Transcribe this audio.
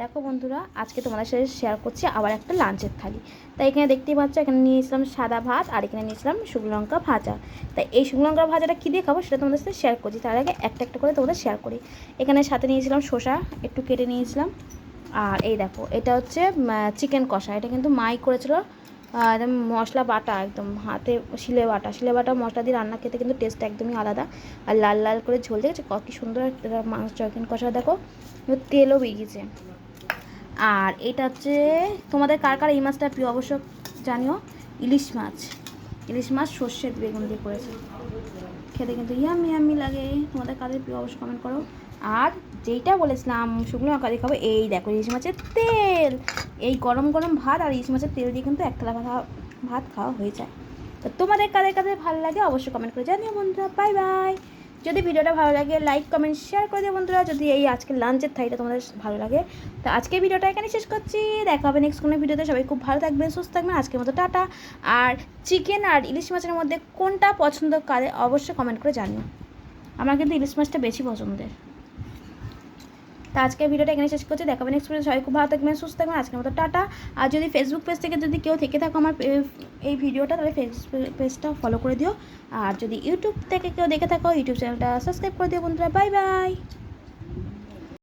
দেখো বন্ধুরা, আজকে তোমাদের সাথে শেয়ার করছি আবার একটা লাঞ্চের থালি। তাই এখানে দেখতেই পাচ্ছ, এখানে নিয়েছিলাম সাদা ভাত আর এখানে নিয়েছিলাম শুকনো লঙ্কা ভাজা। তাই এই শুকনো লঙ্কা ভাজাটা কী দিয়ে খাবো সেটা তোমাদের সাথে শেয়ার করছি। তার আগে একটা একটা করে তোমাদের শেয়ার করি। এখানে সাথে নিয়েছিলাম শসা, একটু কেটে নিয়েছিলাম। আর এই দেখো, এটা হচ্ছে চিকেন কষা। এটা কিন্তু মাই করেছিল, একদম মশলা বাটা, একদম হাতে শিলে বাটা মশলা দিয়ে রান্না খেতে কিন্তু টেস্ট একদমই আলাদা। আর লাল লাল করে ঝোল দেখেছে কত সুন্দর মাংস। চিকেন কষা দেখো, তেলও বেরিয়েছে। আর এটা হচ্ছে, তোমাদের কার কার এই মাছটা প্রিয় অবশ্য জানিও। ইলিশ মাছ সর্ষে বেগুন দিয়ে করেছে, খেতে কিন্তু ইয়ামি ইয়ামি লাগে। তোমাদের কাদের প্রিয় অবশ্য কমেন্ট করো। আর যেইটা বলেছিলাম শুকনো লঙ্কা দিয়ে খাবো, এই দেখো ইলিশ মাছের তেল। এই গরম গরম ভাত আর ইলিশ মাছের তেল দিয়ে কিন্তু এক থালা ভাত খাওয়া হয়ে যায়। তো তোমাদের কাদের কাদের ভালো লাগে অবশ্যই কমেন্ট করে জানিও বন্ধুরা। Bye bye. যদি ভিডিওটা ভালো লাগে লাইক কমেন্ট শেয়ার করে দিও বন্ধুরা। যদি এই আজকের লাঞ্চের থালিটা তোমাদের ভালো লাগে, তো আজকের ভিডিওটা এখানে শেষ করছি। দেখা হবে নেক্সট কোনো ভিডিওতে। সবাই খুব ভালো থাকবেন, সুস্থ থাকবেন। আজকের মতো টাটা। আর চিকেন আর ইলিশ মাছের মধ্যে কোনটা পছন্দ করে অবশ্যই কমেন্ট করে জানিও। আমার কিন্তু ইলিশ মাছটা বেশি পছন্দের। তো আজকের ভিডিওটা এখানে শেষ করছি। দেখা হবে নেক্সট ভিডিও। সবাই খুব ভালো থাকবেন, সুস্থ থাকবেন। আজকের মতো টাটা। আর যদি ফেসবুক পেজ থেকে যদি কেউ থেকে থাকো আমার এই ভিডিওটা, তাহলে ফেসবুক পেজটা ফলো করে দিও। আর যদি ইউটিউব থেকে কেউ দেখে থাকো, ইউটিউব চ্যানেলটা সাবস্ক্রাইব করে দিও বন্ধুরা। Bye bye.